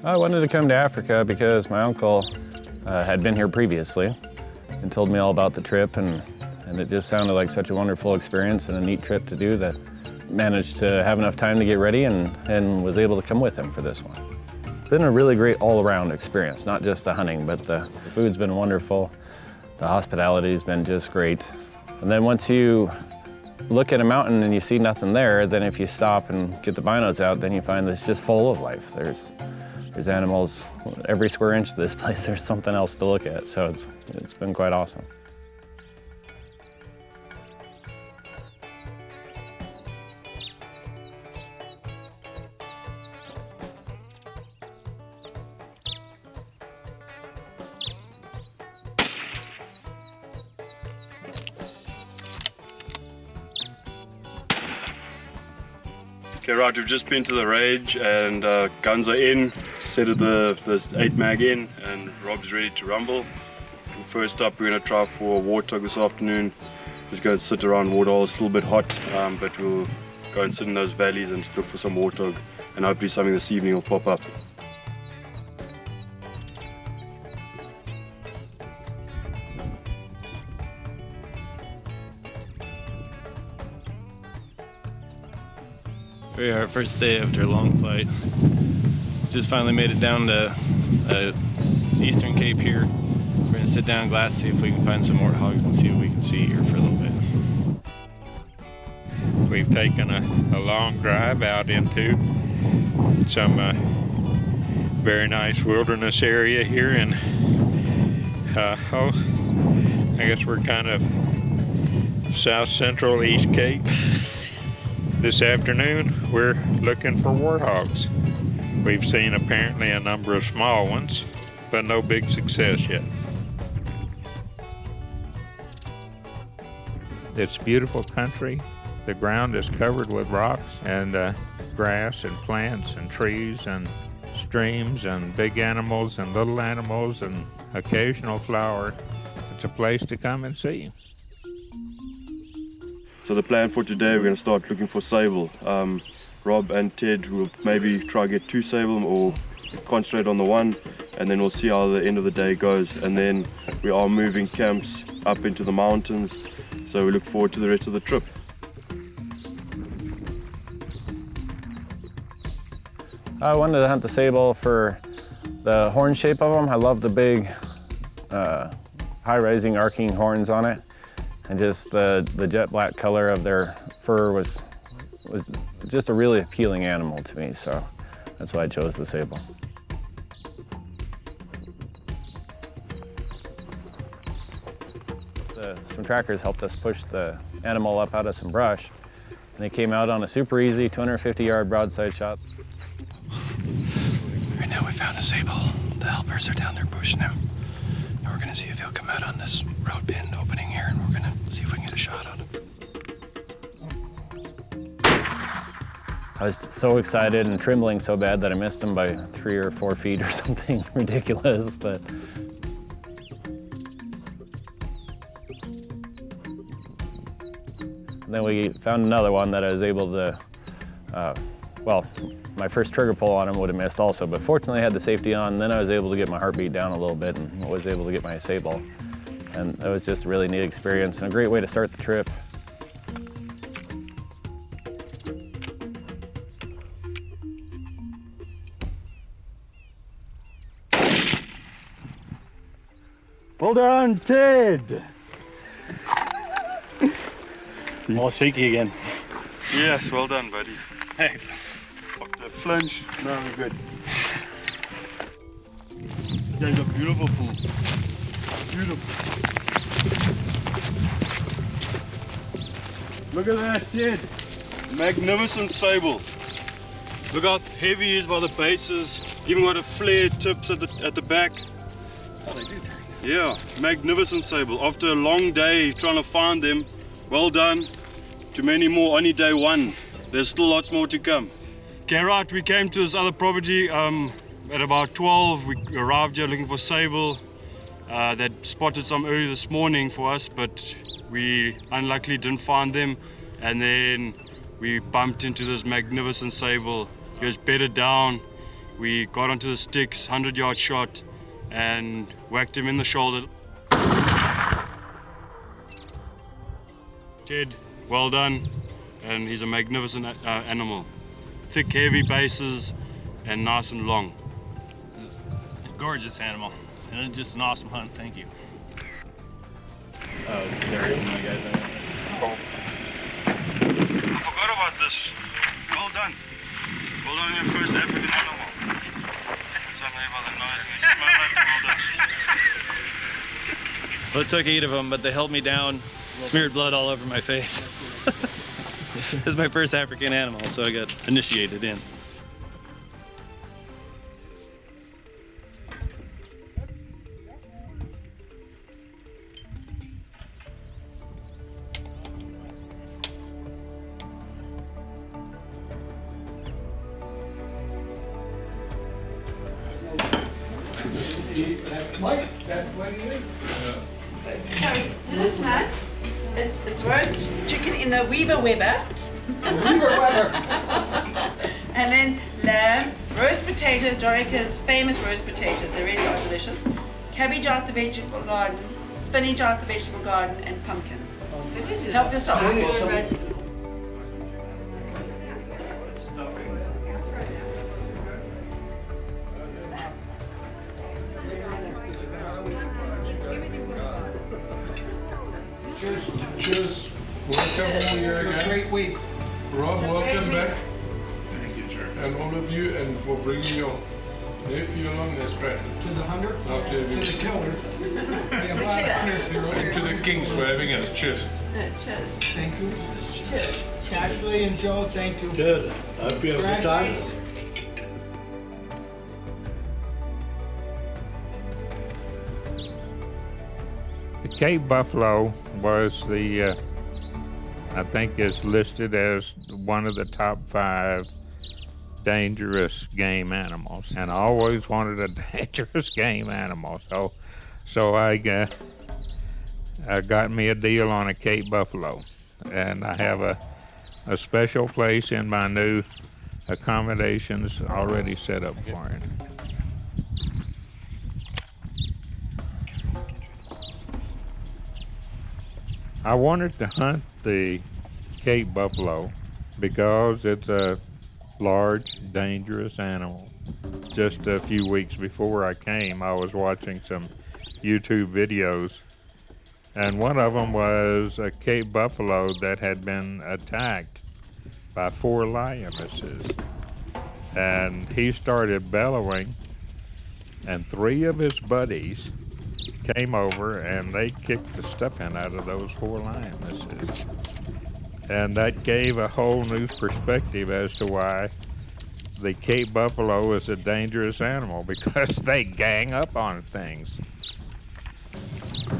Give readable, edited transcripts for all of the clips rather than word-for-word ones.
I wanted to come to Africa because my uncle had been here previously and told me all about the trip, and it just sounded like such a wonderful experience and a neat trip to do that I managed to have enough time to get ready and was able to come with him for this one. It's been a really great all-around experience, not just the hunting, but the food's been wonderful, the hospitality's been just great. And then once you look at a mountain and you see nothing there, then if you stop and get the binos out, then you find that it's just full of life. There's animals, every square inch of this place, there's something else to look at. So it's been quite awesome. Okay, right, we've just been to the rage and guns are in, set of the 8 mag in, and Rob's ready to rumble. First up, we're going to try for a warthog this afternoon. Just going to sit around waterholes. It's a little bit hot, but we'll go and sit in those valleys and look for some warthog, and hopefully something this evening will pop up. Our first day after a long flight. Just finally made it down to Eastern Cape here. We're gonna sit down glass, see if we can find some warthogs and see what we can see here for a little bit. We've taken a long drive out into some very nice wilderness area here in, I guess we're kind of south central East Cape. This afternoon, we're looking for warthogs. We've seen apparently a number of small ones, but no big success yet. It's beautiful country. The ground is covered with rocks and grass and plants and trees and streams and big animals and little animals and occasional flower. It's a place to come and see. So the plan for today, we're going to start looking for sable. Rob and Ted will maybe try to get 2 sable or concentrate on the one, and then we'll see how the end of the day goes. And then we are moving camps up into the mountains, so we look forward to the rest of the trip. I wanted to hunt the sable for the horn shape of them. I love the big, high-rising arcing horns on it. And just the jet black color of their fur was just a really appealing animal to me, so that's why I chose the sable. Some trackers helped us push the animal up out of some brush, and they came out on a super easy 250-yard broadside shot. Right now we found a sable. The helpers are down there pushing him. And we're gonna see if he'll come out on this road bend opening here, and we're gonna see if we can get a shot on him. I was so excited and trembling so bad that I missed him by 3 or 4 feet or something ridiculous, but then we found another one that I was able to, well, my first trigger pull on him would have missed also, but fortunately I had the safety on, and then I was able to get my heartbeat down a little bit and was able to get my sable. And that was just a really neat experience and a great way to start the trip. Well done, Ted! More shaky again. Yes, well done, buddy. Thanks. Pop the flinch. No, we're good. There's a beautiful pool. Beautiful. Look at that, Ted. Magnificent sable. Look how heavy he is by the bases. Even got a flared tips at the back. Oh, they do. Yeah, magnificent sable. After a long day trying to find them, well done. Too many more, only day 1. There's still lots more to come. Okay, right, we came to this other property at about 12. We arrived here looking for sable. That spotted some early this morning for us, but we unluckily didn't find them. And then we bumped into this magnificent sable. He was bedded down We got onto the sticks, 100-yard shot, and whacked him in the shoulder. Ted, well done, and he's a magnificent animal. Thick, heavy bases, and nice and long. Gorgeous animal, and just an awesome hunt. Thank you. Oh, there is my guys. I forgot about this. Well done. Well done on your first African animal. Something about the nose and the smell. Well done. Well, it took 8 of them, but they held me down, smeared blood all over my face. This is my first African animal, so I got initiated in. That's what he is. So, dinner tonight, it's roast chicken in the Weber Weber. And then lamb, roast potatoes, Dorica's famous roast potatoes. They really are delicious. Cabbage out the vegetable garden, spinach out the vegetable garden, and pumpkin. Help yourself. Cheers. Welcome all year again. Great week. Rob, welcome back. Thank you, sir. And all of you, and for bringing your nephew along this trip. To the hunter? After To the killer. We have a lot of hunters here, right? And to the kings for having us. Cheers. Cheers. Thank you. Cheers. Ashley and Joe, thank you. Good. Hope you have a good time. The Cape buffalo was the, I think is listed as one of the top 5 dangerous game animals. And I always wanted a dangerous game animal. So I got me a deal on a Cape buffalo. And I have a special place in my new accommodations already set up for him. I wanted to hunt the Cape buffalo because it's a large, dangerous animal. Just a few weeks before I came, I was watching some YouTube videos, and one of them was a Cape buffalo that had been attacked by 4 lionesses. And he started bellowing, and 3 of his buddies came over and they kicked the stuffing out of those 4 lionesses. And that gave a whole new perspective as to why the Cape buffalo is a dangerous animal, because they gang up on things.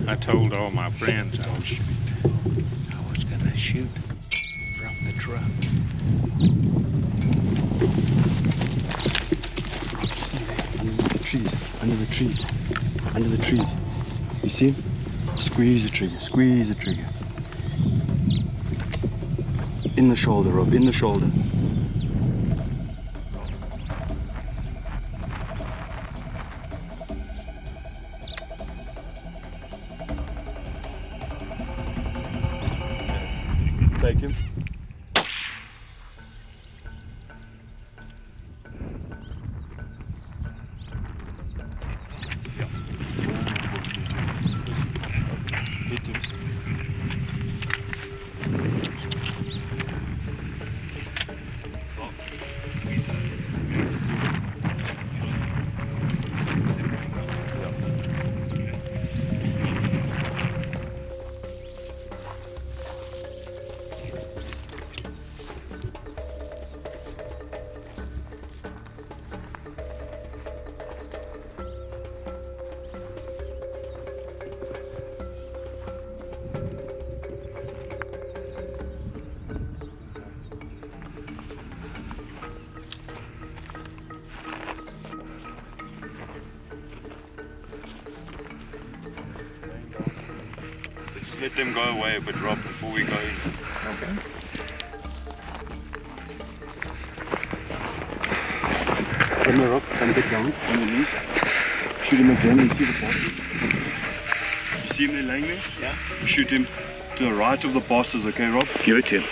I told all my friends I was gonna shoot from the truck. Under the trees. Under the trees. You see him? Squeeze the trigger. Squeeze the trigger. In the shoulder, Rob. In the shoulder. Take him. Let them go away a bit, Rob, before we go in. Okay. Come here, Rob. Come get down on your knees. Shoot him again and see the boss. You see him there laying there? Yeah. Shoot him to the right of the bosses, okay, Rob? Give it to him.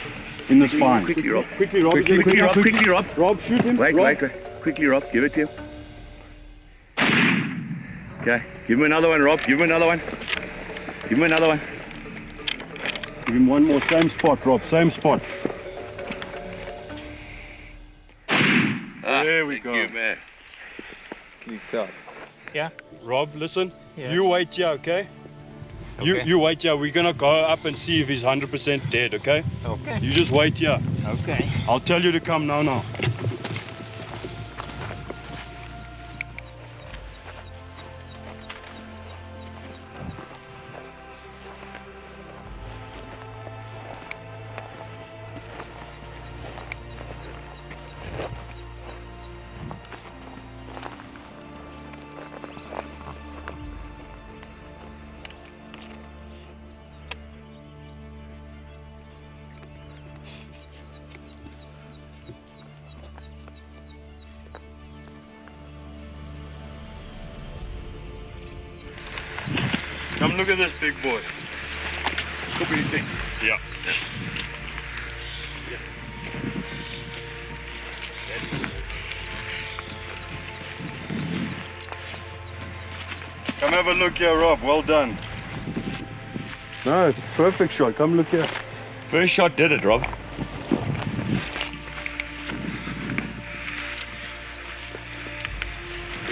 In the spine. Quickly, Rob. Quickly, Rob. Quickly, Rob. Quickly, Rob. Rob, shoot him. Wait, Rob. wait. Quickly, Rob. Give it to him. Okay. Give him another one, Rob. Give him another one. Give him another one. Give him one more. Same spot, Rob. Same spot. There we go. Thank you, man. Rob, listen. Yeah. You wait here, okay? Okay. You wait here. We're gonna go up and see if he's 100% dead, okay? Okay. You just wait here. Okay. I'll tell you to come now. Come look at this big boy. What do you think? Yeah. Come have a look here, Rob. Well done. No, it's a perfect shot. Come look here. First shot did it, Rob. Look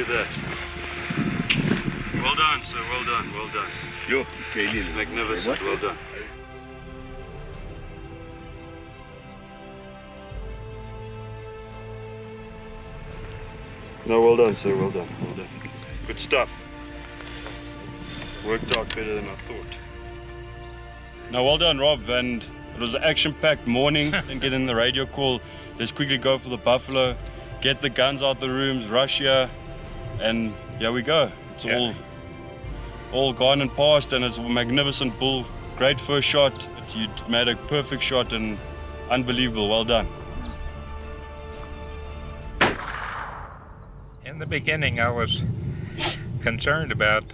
at that. Well done, sir. Well done. Well done. Yo, okay, Magnificent. Well done. No, well done, sir. Well done. Well done. Good stuff. Worked out better than I thought. No, well done, Rob. And it was an action-packed morning. And getting the radio call. Let's quickly go for the buffalo. Get the guns out the rooms. Rush here. And here we go. It's all gone and past, and it's a magnificent bull. Great first shot. You made a perfect shot and unbelievable. Well done. In the beginning, I was concerned about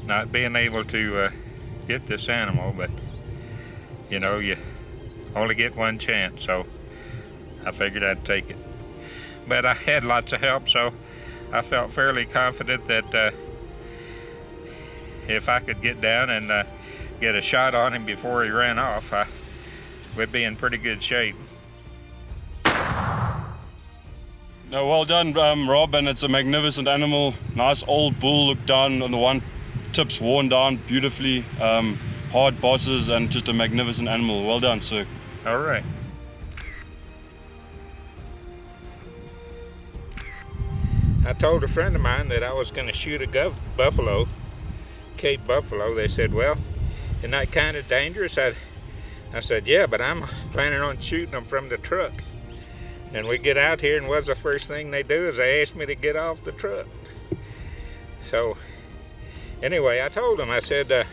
not being able to get this animal, but you know, you only get one chance, so I figured I'd take it. But I had lots of help, so I felt fairly confident that if I could get down and get a shot on him before he ran off, we'd be in pretty good shape. No, well done, Rob, and it's a magnificent animal. Nice old bull. Look down on the one tip's worn down beautifully. Hard bosses and just a magnificent animal. Well done, sir. All right. I told a friend of mine that I was going to shoot a buffalo, Cape buffalo. They said, well, isn't that kind of dangerous? I said, yeah, but I'm planning on shooting them from the truck. And we get out here, and what's the first thing they do is they ask me to get off the truck. So anyway, I told them, I said,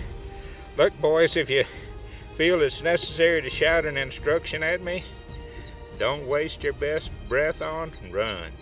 look, boys, if you feel it's necessary to shout an instruction at me, don't waste your best breath on and run.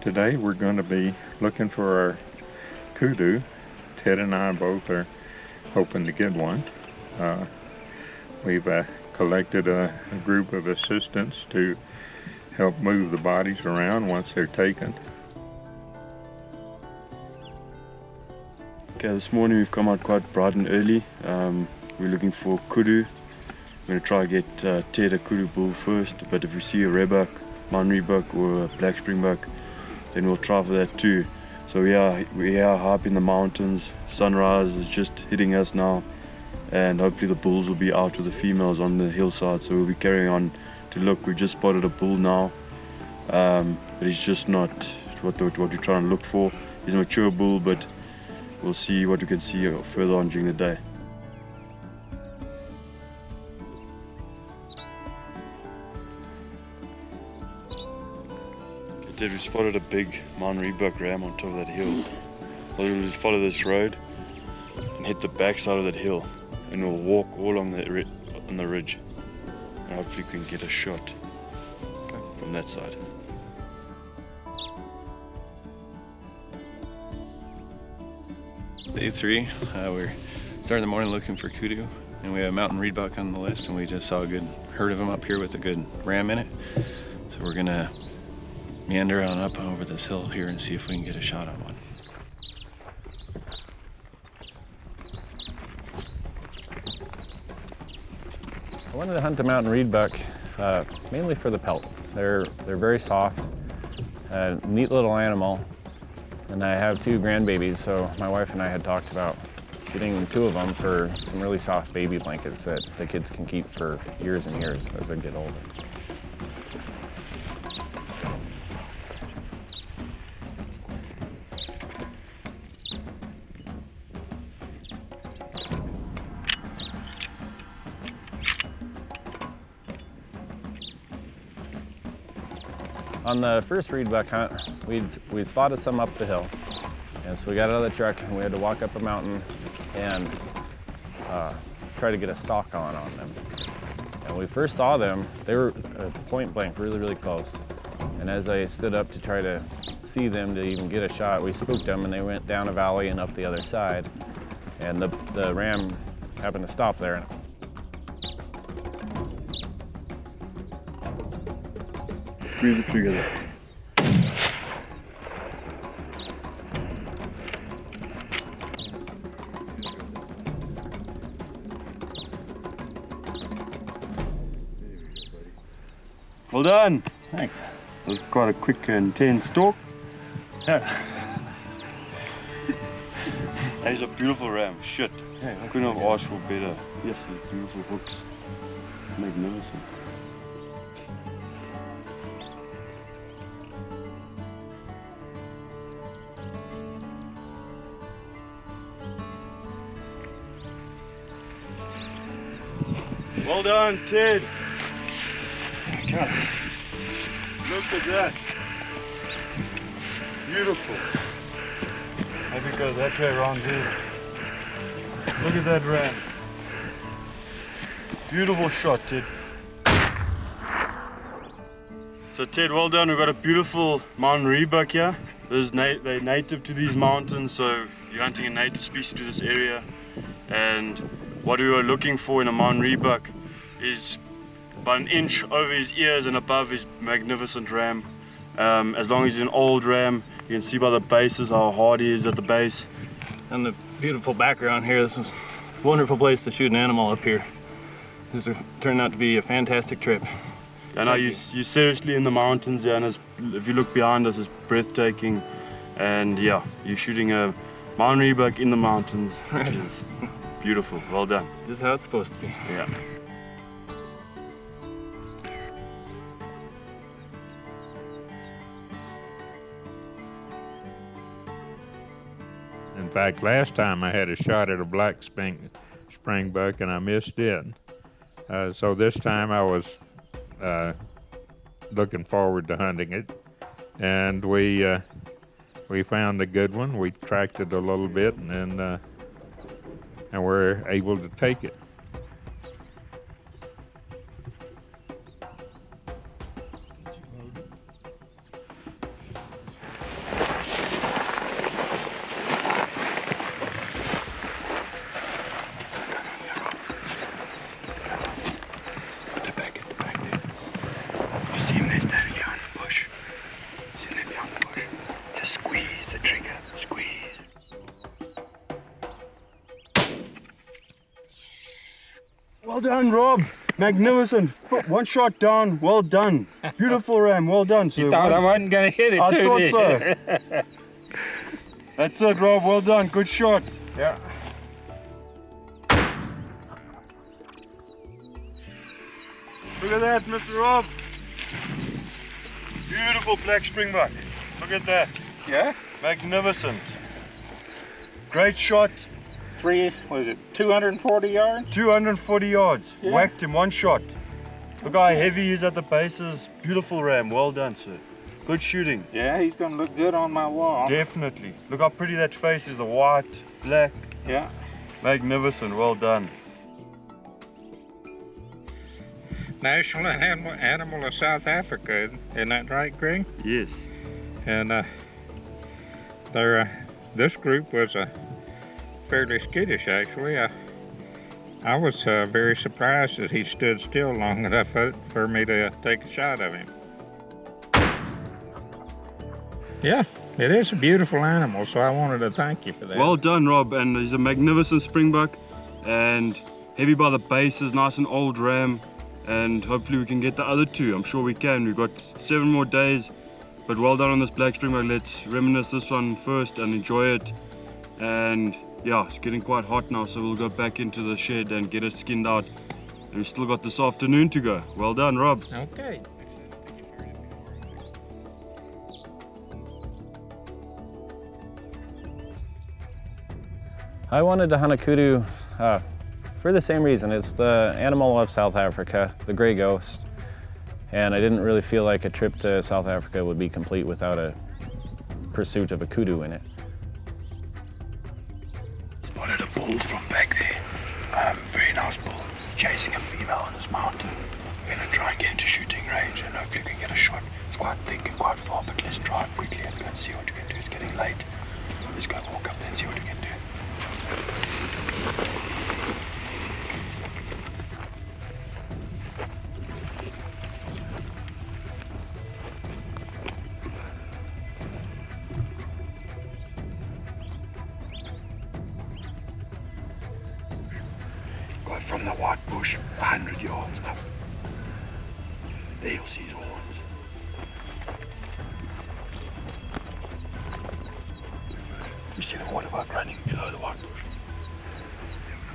Today we're going to be looking for our kudu. Ted and I both are hoping to get one. We've collected a group of assistants to help move the bodies around once they're taken. Okay, this morning we've come out quite bright and early. We're looking for kudu. We're going to try to get Ted a kudu bull first, but if we see a rebuck, mountain reedbuck or a black springbuck, then we'll try for that too. So we are high up in the mountains. Sunrise is just hitting us now, and hopefully the bulls will be out with the females on the hillside, so we'll be carrying on to look. We've just spotted a bull now, but he's just not what we're trying to look for. He's a mature bull, but we'll see what we can see further on during the day. We spotted a big mountain reedbuck ram on top of that hill. We'll just follow this road and hit the back side of that hill, and we'll walk all along on the ridge, and hopefully we can get a shot from that side. Day 3, we're starting the morning looking for kudu, and we have mountain reedbuck on the list, and we just saw a good herd of them up here with a good ram in it. So we're gonna meander on up over this hill here and see if we can get a shot on one. I wanted to hunt a mountain reedbuck mainly for the pelt. They're very soft, neat little animal, and I have 2 grandbabies, so my wife and I had talked about getting 2 of them for some really soft baby blankets that the kids can keep for years and years as they get older. On the first reedbuck hunt, we'd spotted some up the hill, and so we got out of the truck and we had to walk up a mountain and try to get a stalk on them. And when we first saw them, they were point blank, really close. And as I stood up to try to see them to even get a shot, we spooked them, and they went down a valley and up the other side. And the ram happened to stop there. Squeeze the trigger there. Well done. Thanks. That was quite a quick and intense stalk. Yeah. He's a beautiful ram. Shit. Yeah, couldn't have asked for better. Yes, these beautiful hooks. Magnificent. Well done, Ted. God. Look at that. Beautiful. Maybe go that way around here. Look at that ram. Beautiful shot, Ted. So Ted, well done. We've got a beautiful mountain reedbuck here. They're native to these mountains, so you're hunting a native species to this area. And what we were looking for in a mountain reedbuck is about 1 inch over his ears and above his magnificent ram. As long as he's an old ram, you can see by the bases how hard he is at the base. And the beautiful background here, this is a wonderful place to shoot an animal up here. This turned out to be a fantastic trip. I know you're seriously in the mountains, yeah, and if you look behind us, it's breathtaking. And yeah, you're shooting a mountain reedbuck in the mountains, which is beautiful. Well done. This is how it's supposed to be. Yeah. In fact, last time I had a shot at a black springbuck and I missed it. So this time I was looking forward to hunting it, and we found a good one. We tracked it a little bit, and we're able to take it. Well done, Rob. Magnificent. One shot down. Well done. Beautiful ram. Well done, sir. You thought I wasn't going to hit it, I too, thought did so. you? That's it, Rob. Well done. Good shot. Yeah. Look at that, Mr. Rob. Beautiful black springbuck. Look at that. Yeah? Magnificent. Great shot. 240 yards? 240 yards. Yeah. Whacked him, one shot. Look how heavy he is at the bases. Beautiful ram. Well done, sir. Good shooting. Yeah, he's going to look good on my wall. Definitely. Look how pretty that face is. The white, black. Yeah. Magnificent. Well done. National animal of South Africa, isn't that right, Greg? Yes. And this group was fairly skittish, actually. I was very surprised that he stood still long enough for me to take a shot of him. Yeah, it is a beautiful animal, so I wanted to thank you for that. Well done, Rob. And he's a magnificent springbuck and heavy by the bases, nice and old ram. And hopefully we can get the other two. I'm sure we can. We've got 7 more days. But well done on this black springbuck. Let's reminisce this one first and enjoy it. And yeah, it's getting quite hot now, so we'll go back into the shed and get it skinned out. And we've still got this afternoon to go. Well done, Rob. Okay. I wanted to hunt a kudu for the same reason. It's the animal of South Africa, the gray ghost. And I didn't really feel like a trip to South Africa would be complete without a pursuit of a kudu in it. Spotted a bull from back there. Very nice bull. Chasing a female on this mountain. We're gonna try and get into shooting range and hopefully we can get a shot. It's quite thick and quite far, but let's try it quickly and go and see what we can do. It's getting late. Let's go walk up there and see what we can do. Got from the white bush 100 yards up. There you'll see his horns. You see the water buck running below the white bush.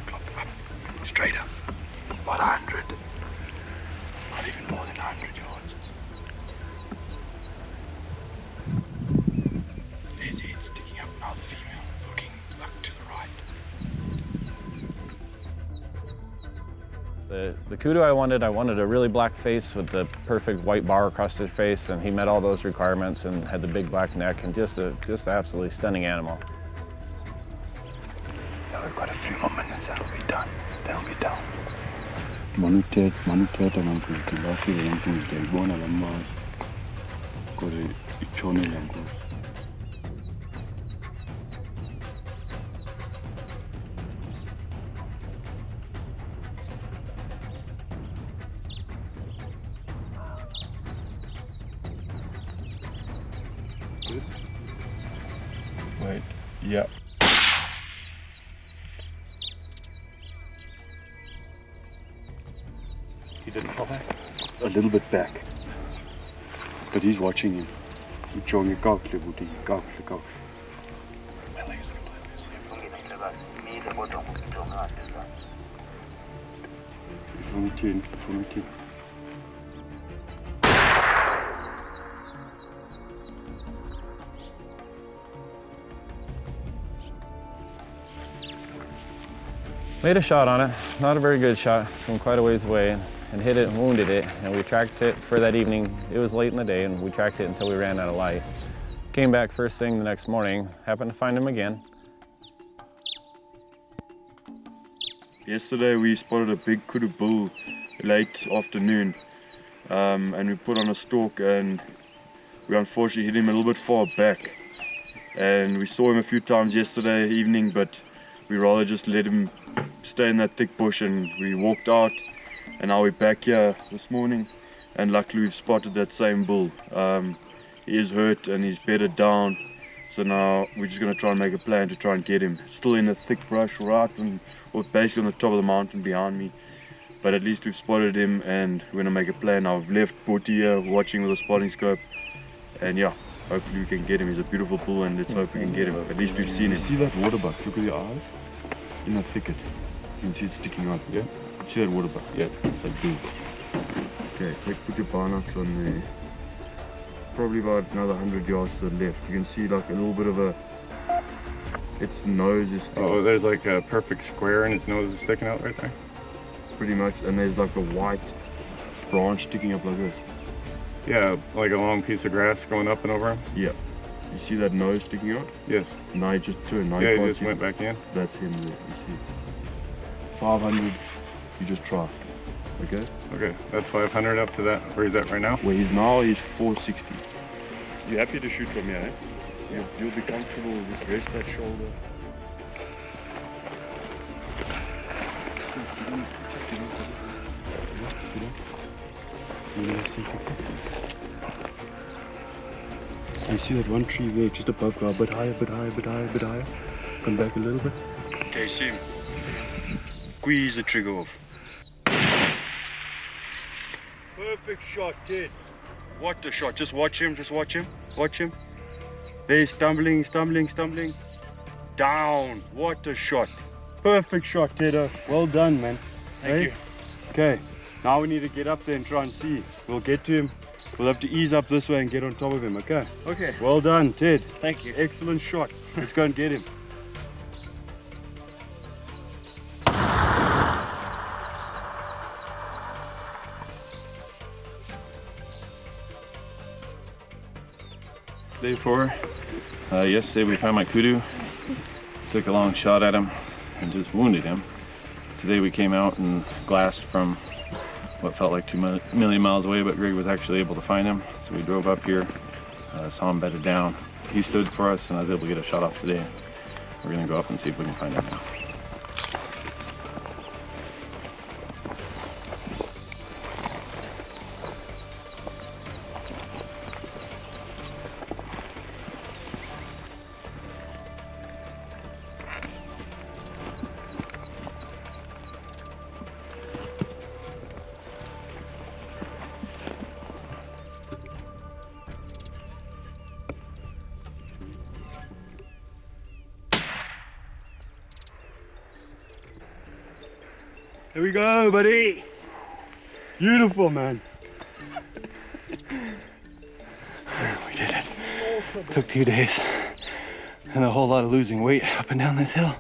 Clock up, straight up, about 100, not even more than 100 yards. There's the head sticking up, now the female, looking up to the right. The kudu I wanted a really black face with the perfect white bar across his face, and he met all those requirements and had the big black neck and just an absolutely stunning animal. Now we've got a few more minutes, that'll be done. They'll be done. Wait, yeah. He didn't fall back? A little bit back. But he's watching him. He's showing a go. My leg's completely asleep. From 10. Made a shot on it, not a very good shot, from quite a ways away, and hit it and wounded it, and we tracked it for that evening. It was late in the day, and we tracked it until we ran out of light. Came back first thing the next morning, happened to find him again. Yesterday we spotted a big kudu bull late afternoon, and we put on a stalk, and we unfortunately hit him a little bit far back. And we saw him a few times yesterday evening, but we rather just let him stay in that thick bush, and we walked out, and now we're back here this morning, and luckily we've spotted that same bull. He is hurt and he's bedded down, so now we're just going to try and make a plan to try and get him. Still in the thick brush right or basically on the top of the mountain behind me, but at least we've spotted him and we're gonna make a plan. I've left Botti here watching with a spotting scope, and yeah, hopefully we can get him. He's a beautiful bull, and let's hope we can get him. At least we've seen him. See that water buck? Look at the eyes in the thicket. You can see it sticking out. Yeah. See that water buck? Yeah. That bull. Okay, put your binocs on there. Probably about another 100 yards to the left. You can see like a little bit of a. Its nose is sticking. Oh, there's like a perfect square and its nose is sticking out right there. Pretty much, and there's like a white branch sticking up like this. Yeah, like a long piece of grass going up and over him. Yeah. You see that nose sticking out? Yes. Now he just turned. Now yeah, you he just went him. back in. That's him there, you see. 500, you just try. Okay? Okay, that's 500 up to that. Where he's at right now? Where he's now, he's 460. You happy to shoot from here, eh? Yeah. You'll be comfortable, just rest that shoulder. You see that one tree there, just above, go a bit higher, bit higher, bit higher, bit higher. Come back a little bit. Okay, see him. Squeeze the trigger off. Perfect shot, Ted. What a shot. Just watch him, watch him. There he's stumbling. Down. What a shot. Perfect shot, Ted. Well done, man. Thank you. Okay, now we need to get up there and try and see. We'll get to him. We'll have to ease up this way and get on top of him, okay? Okay. Well done, Ted. Thank you. Excellent shot. Let's go and get him. Day 4. Yesterday we found my kudu, took a long shot at him and just wounded him. Today we came out and glassed from what felt like 2 million miles away, but Greg was actually able to find him. So we drove up here, saw him bedded down. He stood for us and I was able to get a shot off today. We're gonna go up and see if we can find him now. Here we go, buddy. Beautiful, man. We did it. Took 2 days and a whole lot of losing weight up and down this hill.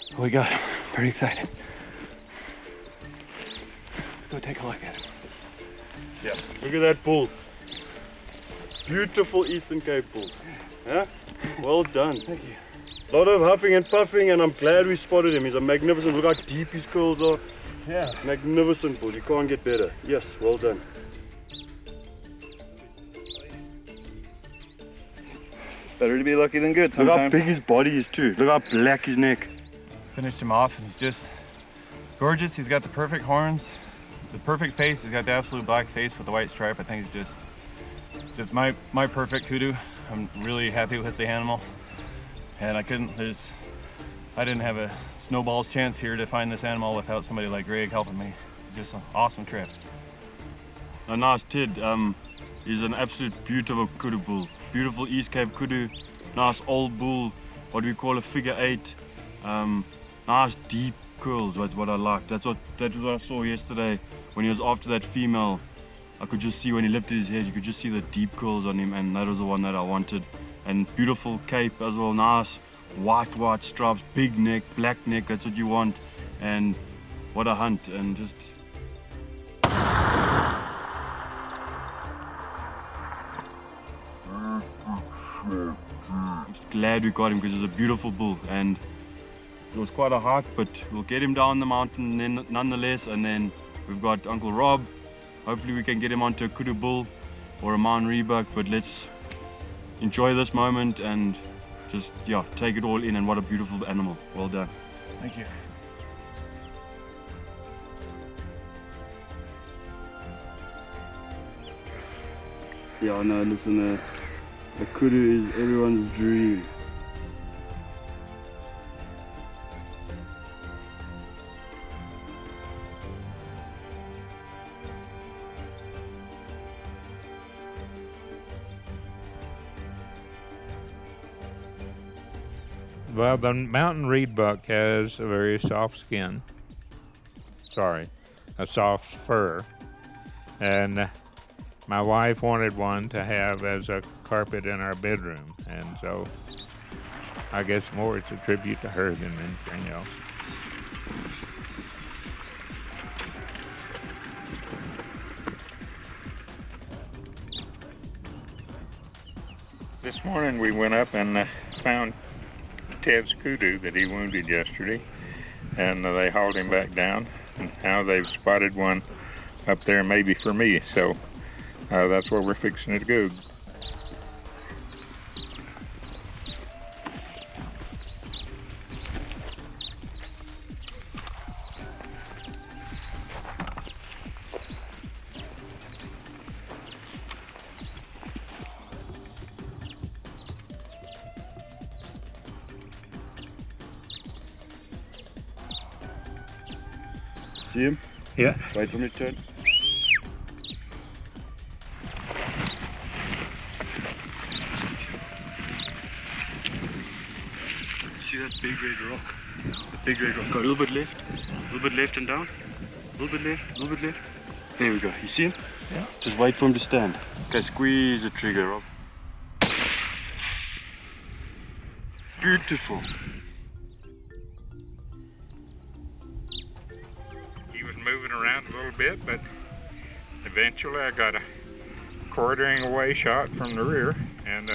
But we got him. Pretty excited. Let's go take a look at him. Yeah, look at that bull. Beautiful Eastern Cape bull. Yeah? Well done. Thank you. A lot of huffing and puffing, and I'm glad we spotted him. He's a magnificent. Look how deep his curls are. Yeah. Magnificent bull. You can't get better. Yes, well done. Better to be lucky than good sometimes. Look how big his body is too. Look how black his neck. Finished him off and he's just gorgeous. He's got the perfect horns, the perfect face. He's got the absolute black face with the white stripe. I think he's just my perfect kudu. I'm really happy with the animal. And I didn't have a snowball's chance here to find this animal without somebody like Greg helping me. Just an awesome trip. A nice Ted. He's an absolute beautiful kudu bull. Beautiful East Cape kudu. Nice old bull. What we call a figure 8. Nice deep curls. That's what I like. That's what I saw yesterday when he was after that female. I could just see when he lifted his head. You could just see the deep curls on him, and that was the one that I wanted. And beautiful cape as well. Nice white stripes, big neck, black neck. That's what you want. And what a hunt. And just I'm just glad we got him because he's a beautiful bull, and it was quite a hike, but we'll get him down the mountain then, nonetheless. And then we've got Uncle Rob. Hopefully we can get him onto a kudu bull or a Maun rebuck, but let's enjoy this moment and just, yeah, take it all in. And what a beautiful animal. Well done. Thank you. Yeah, no, listen, a kudu is everyone's dream. Well, the mountain reed buck has a very soft skin. Sorry, a soft fur. And my wife wanted one to have as a carpet in our bedroom. And so I guess more it's a tribute to her than anything else. This morning we went up and found Ted's kudu that he wounded yesterday, and they hauled him back down, and now they've spotted one up there maybe for me, so that's where we're fixing to go. See him? Yeah. Wait for me to turn. See that big red rock? The big red rock. Go a little bit left and down. A little bit left. There we go. You see him? Yeah. Just wait for him to stand. Okay, squeeze the trigger, Rob. Beautiful. He was moving around a little bit, but eventually I got a quartering away shot from the rear, and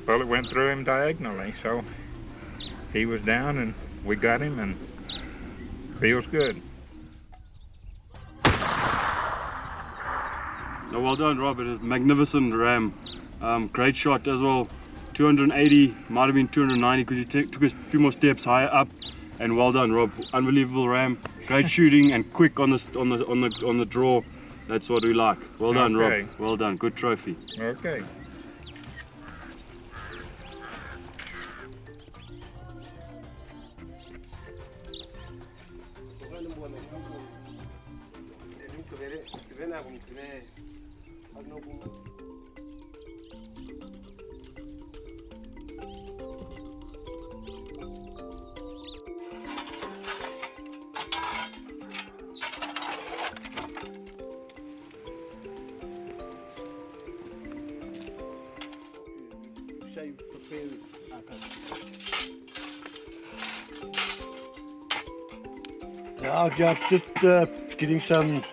bullet went through him diagonally, so he was down and we got him, and feels good. No, well done, Robert. A magnificent ram. Great shot as well. 280, might have been 290 because he took a few more steps higher up. And well done, Rob. Unbelievable ram. Great shooting and quick on the draw. That's what we like. Well done, Okay. Rob. Well done. Good trophy. Okay. Yeah, just getting some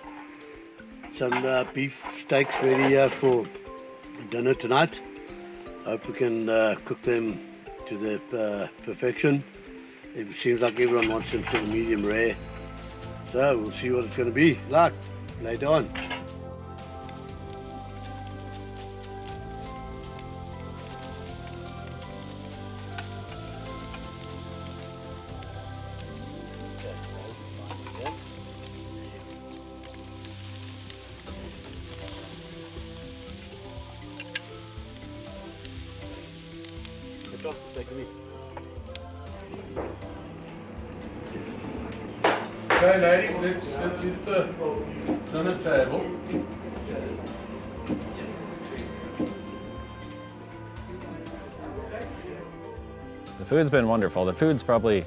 beef steaks ready for dinner tonight. Hope we can cook them to their perfection. It seems like everyone wants them sort of medium rare, so we'll see what it's going to be like later on. Okay, ladies, let's hit the dinner table. The food's been wonderful. The food's probably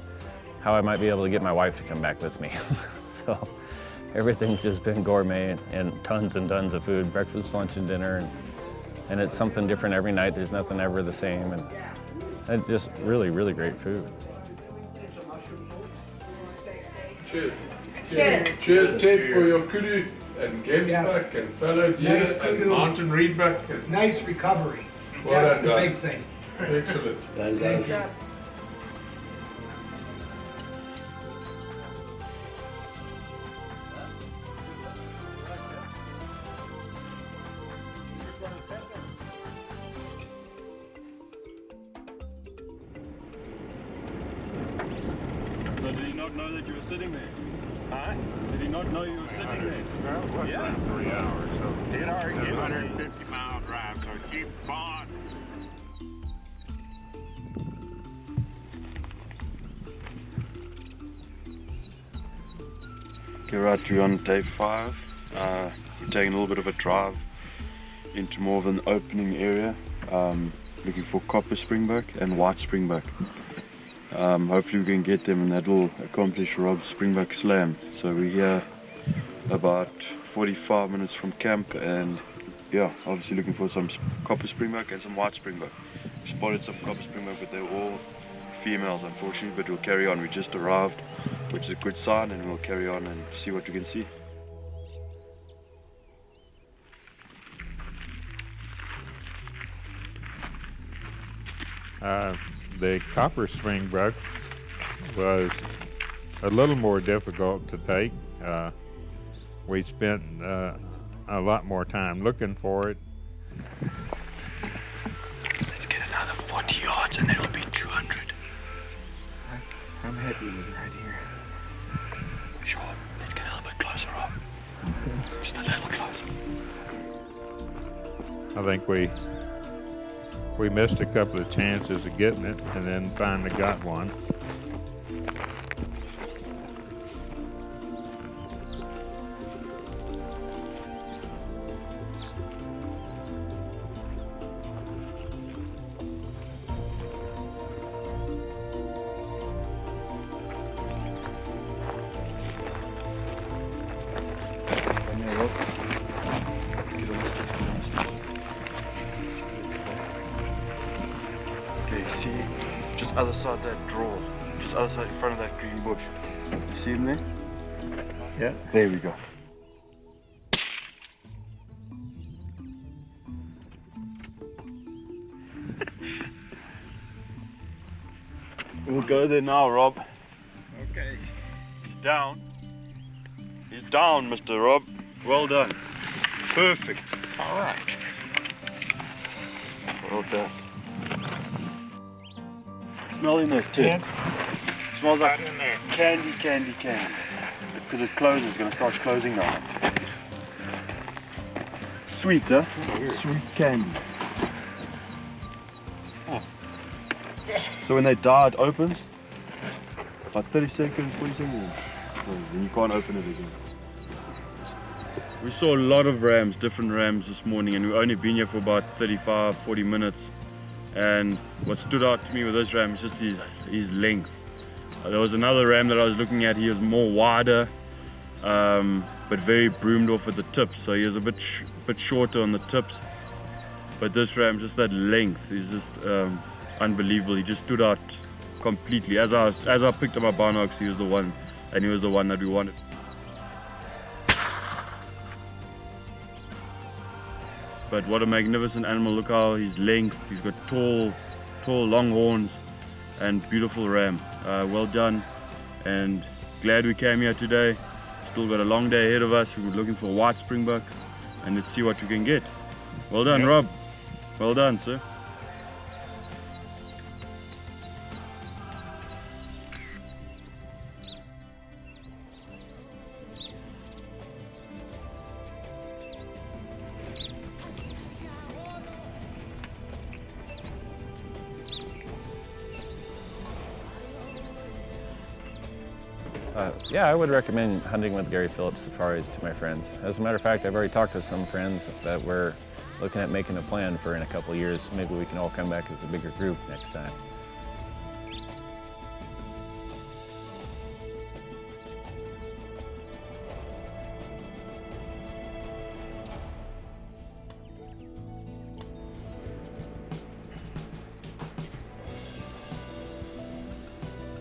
how I might be able to get my wife to come back with me. So everything's just been gourmet and tons and tons of food, breakfast, lunch, and dinner. And it's something different every night. There's nothing ever the same. And it's just really, really great food. Cheers. Cheers, Ted, for your kudu and gemsbuck and fallow deer and mountain reedbuck. Nice recovery. Well That's done, the guys. big thing. Excellent. Thank you. So did he not know that you were sitting there? Huh? Did he not know you were sitting there? Well, yeah. 3 hours, so it already 150-mile drive, so she's gone. Okay, right, we're on day 5. We're taking a little bit of a drive into more of an opening area. looking for copper springbuck and white springbuck. Hopefully we can get them and that will accomplish Rob's springbuck slam. So we're here about 45 minutes from camp and yeah, obviously looking for some copper springbuck and some white springbuck. We spotted some copper springbuck but they're all females unfortunately, but we'll carry on. We just arrived, which is a good sign, and we'll carry on and see what we can see. The copper springbuck was a little more difficult to take. We spent a lot more time looking for it. Let's get another 40 yards and it'll be 200. I'm happy with right here. Sure, let's get a little bit closer up. Just a little closer. I think we missed a couple of chances of getting it and then finally got one. Just other side that draw, just other side in front of that green bush. You see him there? Yeah. There we go. We'll go there now, Rob. Okay. He's down. He's down, Mr. Rob. Well done. Perfect. All right. Well done. Smell in there, too. Smells like candy. Because it closes, it's going to start closing now. Sweet, huh? Sweet candy. Oh. So when they die, it opens. About 30 seconds, 40 seconds. Then you can't open it again. We saw a lot of rams, different rams this morning, and we've only been here for about 35, 40 minutes. And what stood out to me with this ram is just his length. There was another ram that I was looking at, he was more wider, but very broomed off at the tips. So he was a bit shorter on the tips. But this ram, just that length is just unbelievable. He just stood out completely. As I picked up my binocs, he was the one, and he was the one that we wanted. But what a magnificent animal. Look how his length, he's got tall long horns and beautiful ram. Well done, and glad we came here today. Still got a long day ahead of us. We're looking for white springbuck, and let's see what we can get. Well done, yep. Rob. Well done, sir. Yeah, I would recommend hunting with Gary Phillips Safaris to my friends. As a matter of fact, I've already talked to some friends that we're looking at making a plan for in a couple of years. Maybe we can all come back as a bigger group next time.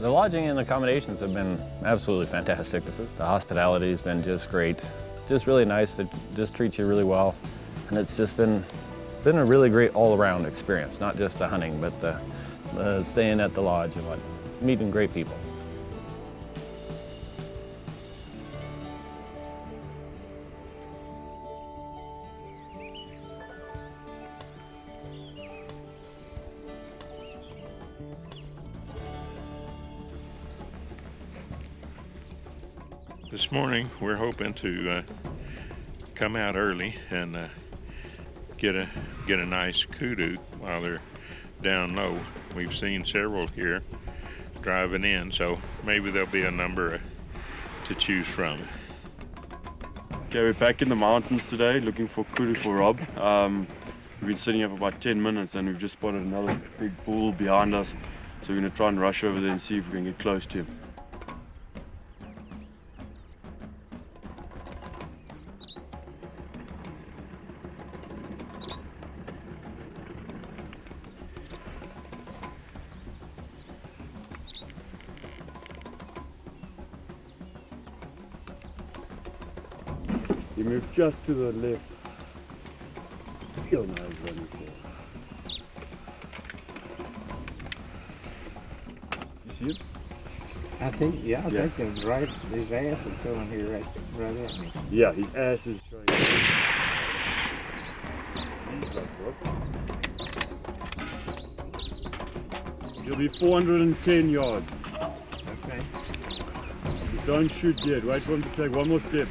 The lodging and accommodations have been absolutely fantastic. The hospitality has been just great. Just really nice. They just treat you really well. And it's just been a really great all-around experience, not just the hunting, but the staying at the lodge and meeting great people. This morning we're hoping to come out early and get a nice kudu while they're down low. We've seen several here driving in, so maybe there'll be a number to choose from. Okay, we're back in the mountains today looking for kudu for Rob. We've been sitting here for about 10 minutes and we've just spotted another big bull behind us. So we're going to try and rush over there and see if we can get close to him. You move just to the left. Your nose running forward. You see it? I think, yeah, I think it's right. His ass is coming here right at me. Yeah, his ass is showing. You'll be 410 yards. Okay. You don't shoot yet. Wait for him to take one more step.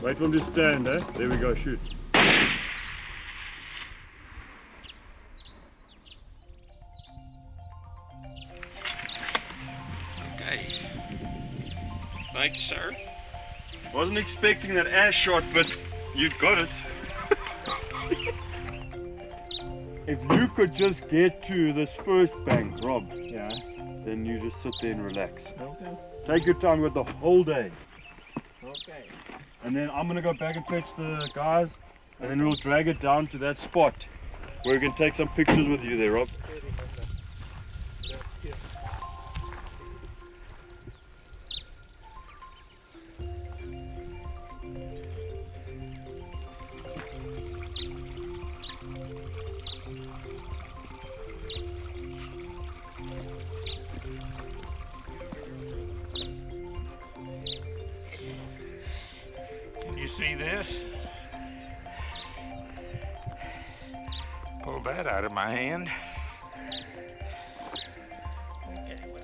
Wait for him to stand, eh? There we go, shoot. Okay. Thank you, sir. Wasn't expecting that ass shot, but you got it. If you could just get to this first bank, Rob, Yeah. then you just sit there and relax. Okay. Take your time with the whole day. Okay. And then I'm gonna go back and fetch the guys, and then we'll drag it down to that spot where we can take some pictures with you there, Rob. You see this? Pull that out of my hand. Okay, well.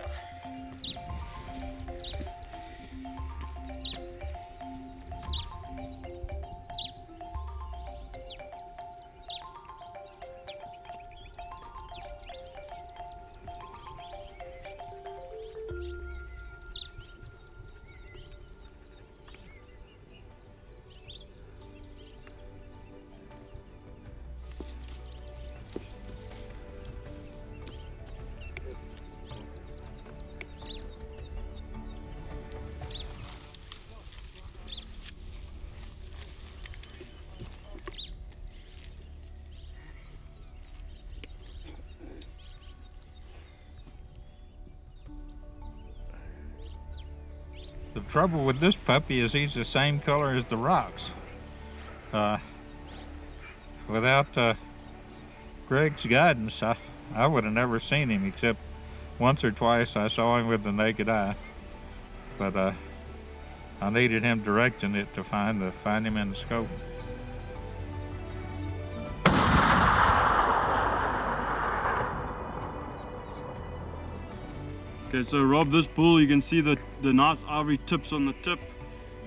The trouble with this puppy is he's the same color as the rocks. Without Greg's guidance, I would have never seen him, except once or twice I saw him with the naked eye. But I needed him directing it to find him in the scope. Okay, so Rob, this bull, you can see the nice ivory tips on the tip,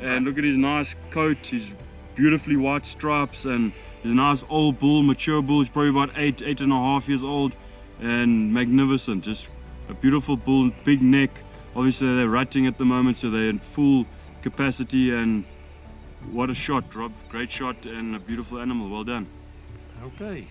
and look at his nice coat, his beautifully white stripes, and he's a nice old bull, mature bull. He's probably about 8.5 years old, and magnificent. Just a beautiful bull, big neck. Obviously they're rutting at the moment, so they're in full capacity, and what a shot, Rob. Great shot and a beautiful animal. Well done. Okay.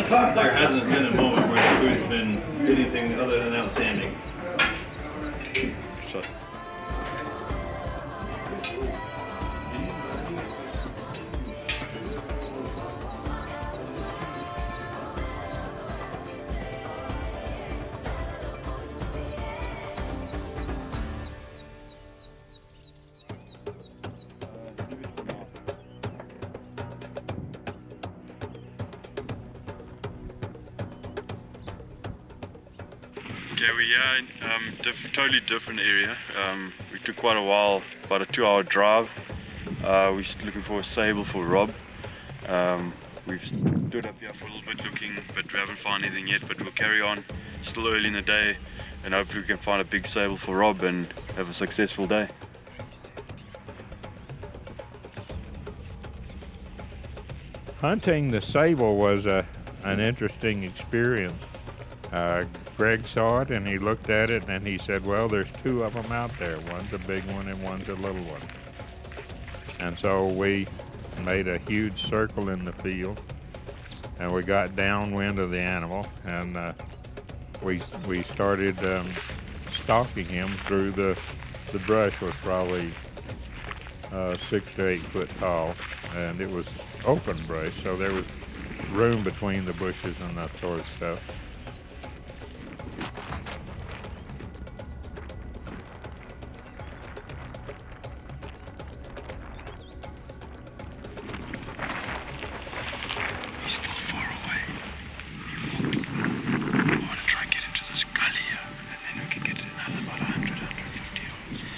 There hasn't been a moment where the food's been anything other than outstanding. So. Okay, we're here in totally different area. We took quite a while, about a 2-hour drive. We're looking for a sable for Rob. We've stood up here for a little bit looking, but we haven't found anything yet, but we'll carry on. Still early in the day, and hopefully we can find a big sable for Rob and have a successful day. Hunting the sable was an interesting experience. Greg saw it and he looked at it and he said, well, there's 2 of them out there. One's a big one and one's a little one. And so we made a huge circle in the field and we got downwind of the animal, and we started stalking him through the brush. Was probably 6 to 8 foot tall, and it was open brush, so there was room between the bushes and that sort of stuff. He's still far away. He walked. I want to try and get into this gully here, and then we can get another about 100, 150 yards.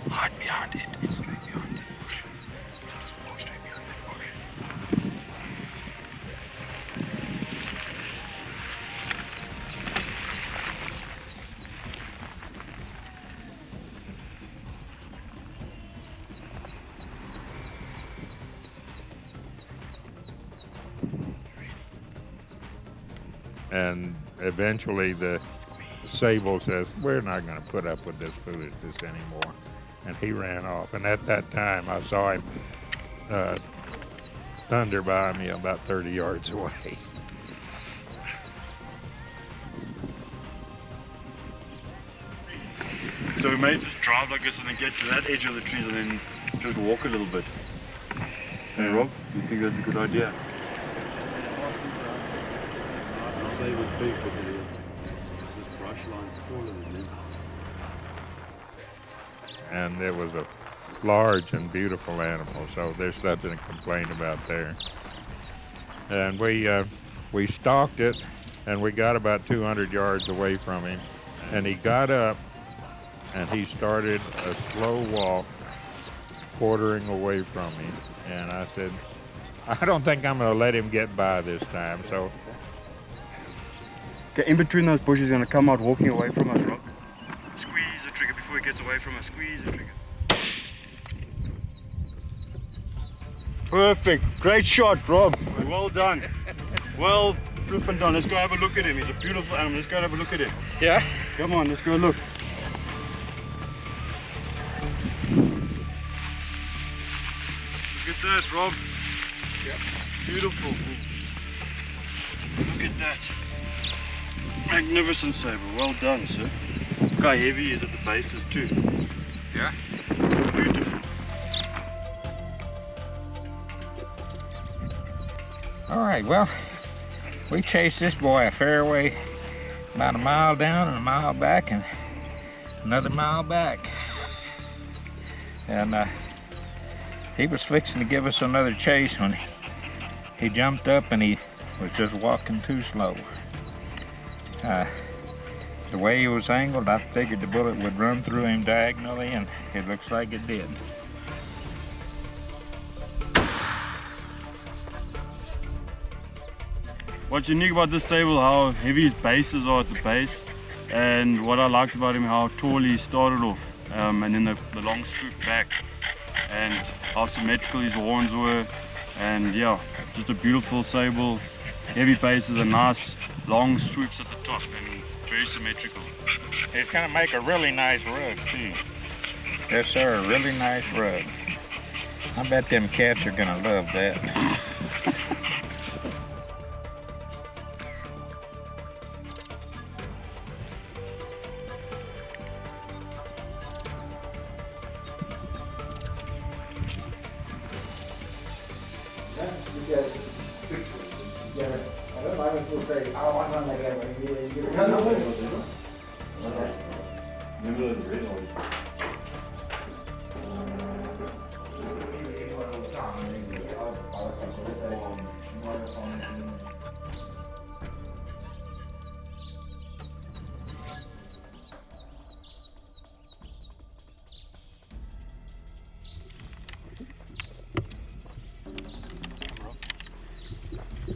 Hide behind it. Straight behind that bush. Just walk straight behind that bush. And eventually the sable says, we're not going to put up with this foolishness anymore. And he ran off. And at that time, I saw him thunder by me about 30 yards away. So we made this drive like this and then get to that edge of the trees and then just walk a little bit. Hey Rob, you think that's a good idea? I'll say it was big, but this brush line's taller than me. And it was a large and beautiful animal, so there's nothing to complain about there. And we stalked it, and we got about 200 yards away from him, and he got up and he started a slow walk quartering away from me, and I said, I don't think I'm going to let him get by this time. So Okay, in between those bushes, he's going to come out walking away from us, Rob. Squeeze the trigger before he gets away from us. Squeeze the trigger. Perfect. Great shot, Rob. Well done. Well flipping done. Let's go have a look at him. He's a beautiful animal. Let's go have a look at him. yeah. Come on, let's go look. Look at that, Rob. Yep. Beautiful. Look at that. Magnificent saber. Well done, sir. Look how heavy he is at the bases too. Yeah. Beautiful. All right, well, we chased this boy a fair way, about a mile down and a mile back and another mile back. And he was fixing to give us another chase when he jumped up and he was just walking too slow. The way he was angled, I figured the bullet would run through him diagonally, and it looks like it did. What's unique about this sable, how heavy his bases are at the base, and what I liked about him, how tall he started off, and then the long swoop back, and how symmetrical his horns were, and yeah, just a beautiful sable, heavy bases and nice long swoops at the top, and very symmetrical. It's gonna make a really nice rug too. Yes, sir. A really nice rub. I bet them cats are gonna love that.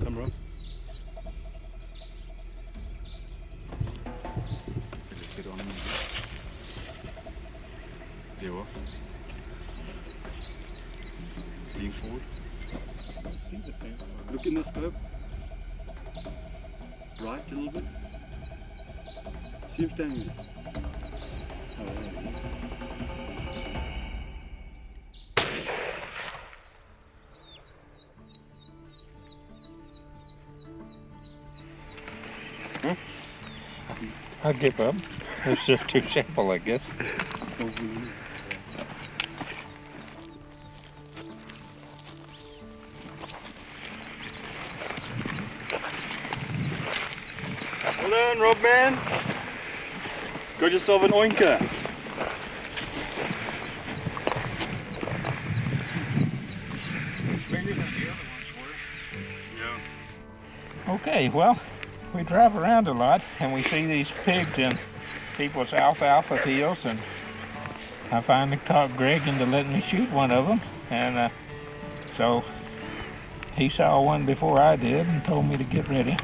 Come, Rob. Get on. There you are. Lean forward. Look in the scope. Right a little bit. See if standing. I give up. It's just too simple, I guess. Well done, Rob, man. Got yourself an oinker. Bigger than the other ones were. Yeah. Okay, well, we drive around a lot and we see these pigs in people's alfalfa fields, and I finally talked Greg into letting me shoot one of them, and so he saw one before I did and told me to get ready.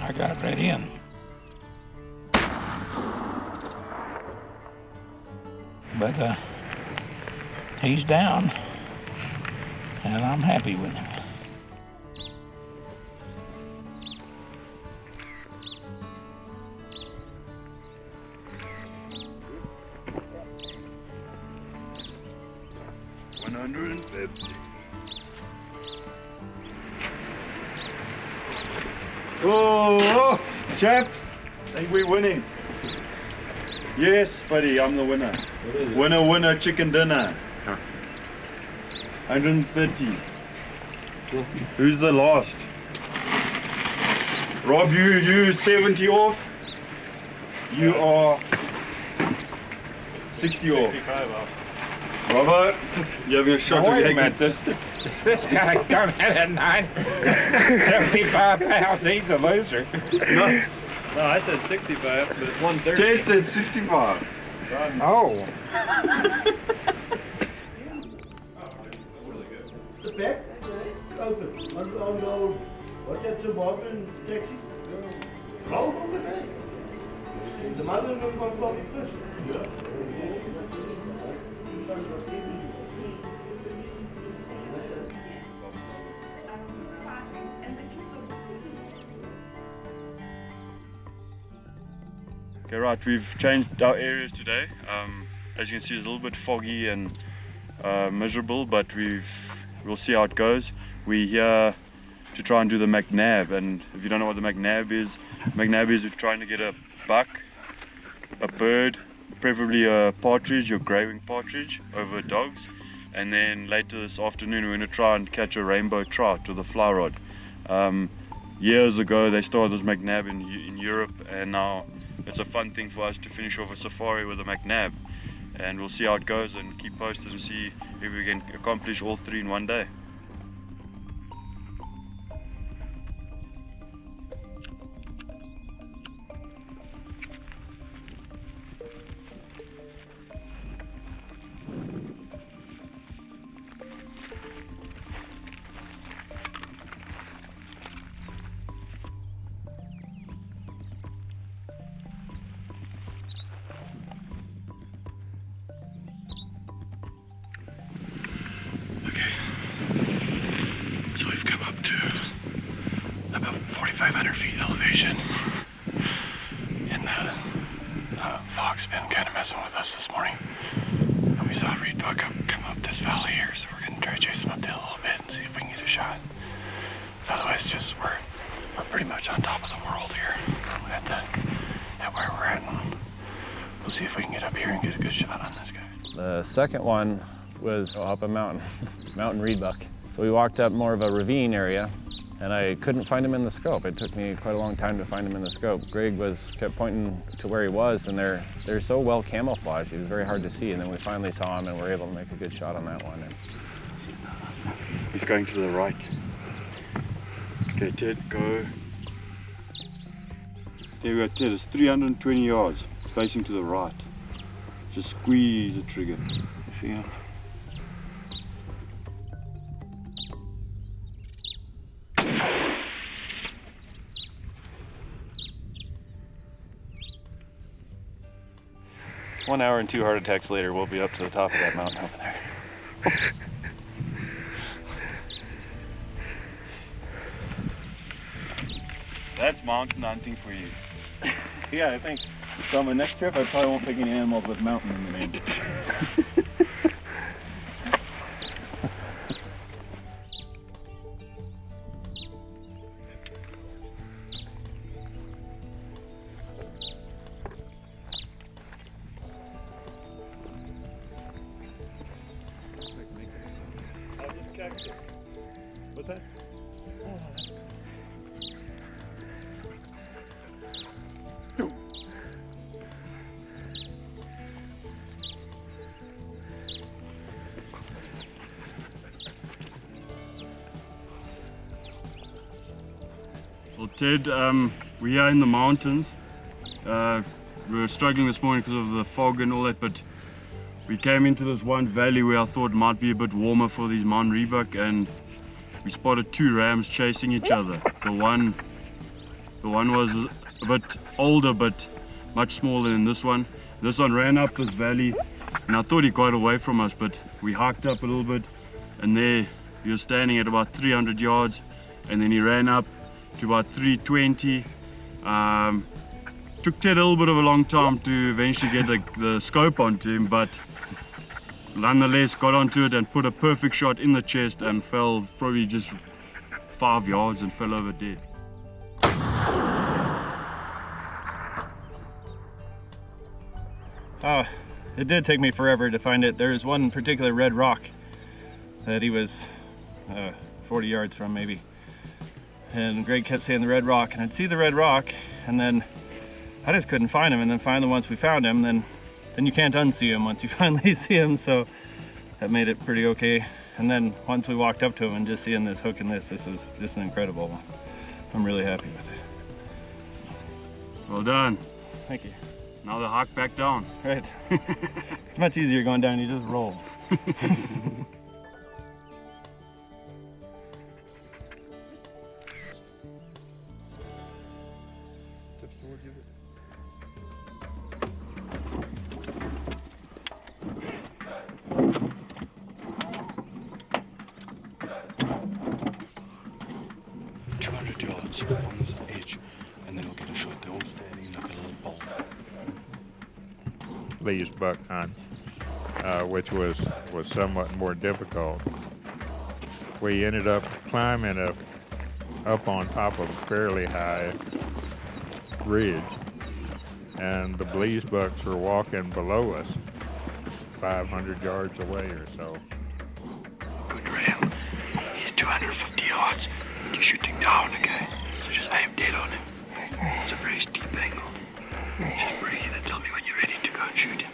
I got ready and but he's down and I'm happy with him. Oh, chaps, I think we're winning. Yes, buddy, I'm the winner. Winner, winner, chicken dinner. 130. Who's the last? Rob, you 70 off. You are 60 off. 65 off. Robert, you're having a shot Now, of wait a egg. minute, this guy done had at 75 pounds, he's a loser. No, I said 65, but it's 130. Ted said 65. Oh. The back, open. On the old, what's that suburban taxi? How over there? The mother of my father person. Yeah. Okay, right, we've changed our areas today. As you can see, it's a little bit foggy and miserable, but we'll see how it goes. We're here to try and do the McNab, and if you don't know what the McNab is we're trying to get a buck, a bird, preferably a partridge or grey-winged partridge over dogs, and then later this afternoon we're going to try and catch a rainbow trout with a fly rod. Years ago they started this McNab in Europe, and now it's a fun thing for us to finish off a safari with a McNab, and we'll see how it goes and keep posted and see if we can accomplish all three in one day. So we've come up to about 4,500 feet elevation, and the fog's been kind of messing with us this morning. saw a reedbuck come up this valley here, so we're gonna try to chase him up there a little bit and see if we can get a shot. Otherwise, just we're pretty much on top of the world here at where we're at. And we'll see if we can get up here and get a good shot on this guy. The second one was up a mountain, mountain reedbuck. So we walked up more of a ravine area, and I couldn't find him in the scope. It took me quite a long time to find him in the scope. Greg kept pointing to where he was, and they're so well camouflaged, it was very hard to see. And then we finally saw him, and were able to make a good shot on that one. He's going to the right. Okay, Ted, go. There we go, Ted. It's 320 yards, facing to the right. Just squeeze the trigger. See him? "1 hour and 2 heart attacks later, we'll be up to the top of that mountain over there." That's mountain hunting for you. Yeah, I think so. On my next trip, I probably won't pick any animals with mountain in the name. What's that? Well, Ted, we are in the mountains. We were struggling this morning because of the fog and all that, but we came into this one valley where I thought might be a bit warmer for these mountain reedbuck, and we spotted 2 rams chasing each other. The one was a bit older but much smaller than this one. This one ran up this valley, and I thought he got away from us, but we hiked up a little bit, and there he was standing at about 300 yards, and then he ran up to about 320. Took Ted a little bit of a long time to eventually get the scope onto him, but nonetheless got onto it and put a perfect shot in the chest and fell probably just 5 yards and fell over dead. It did take me forever to find it. There's one particular red rock that he was 40 yards from maybe. And Greg kept saying the red rock, and I'd see the red rock, and then I just couldn't find him. And then finally once we found him, then you can't unsee him once you finally see him, so that made it pretty okay. And then once we walked up to him and just seeing this hook and this was just an incredible one. I'm really happy with it. Well done. Thank you. Now the hike back down. Right. It's much easier going down, you just roll. On this edge, and then we'll get a shot. They're all standing like a little bowl. Lee's buck hunt, which was somewhat more difficult. We ended up climbing up on top of a fairly high ridge, and the Blease bucks were walking below us, 500 yards away or so. Good ram. He's 250 yards. You're shooting down, okay? So just aim dead on him. It's a very steep angle. Just breathe and tell me when you're ready to go and shoot him.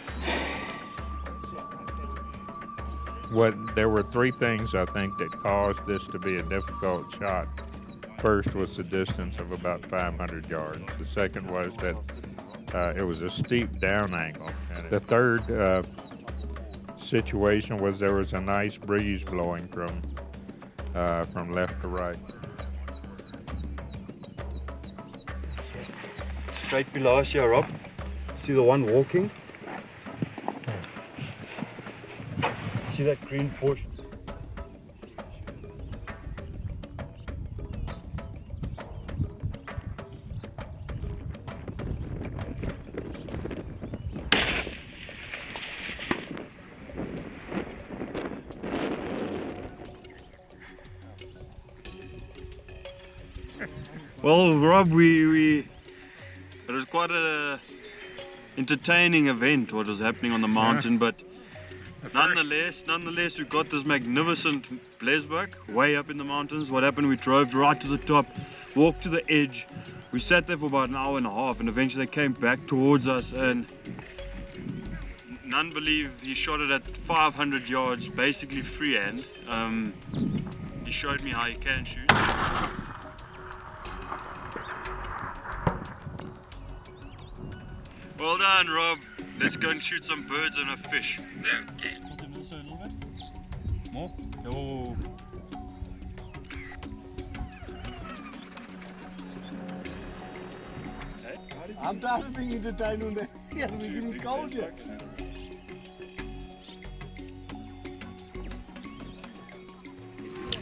There were 3 things I think that caused this to be a difficult shot. First was the distance of about 500 yards. The second was that it was a steep down angle. And the third situation was there was a nice breeze blowing from left to right. Straight below us here, Rob. See the one walking? See that green bush? Well, Rob, it was quite a entertaining event what was happening on the mountain, but nonetheless we got this magnificent blesbuck way up in the mountains. What happened, we drove right to the top, walked to the edge. We sat there for about an hour and a half, and eventually they came back towards us, and none believe he shot it at 500 yards, basically freehand. He showed me how he can shoot. Well done, Rob. Let's go and shoot some birds and a fish. More? Oh. I'm tired of being entertained on that. Yeah, we're getting cold here.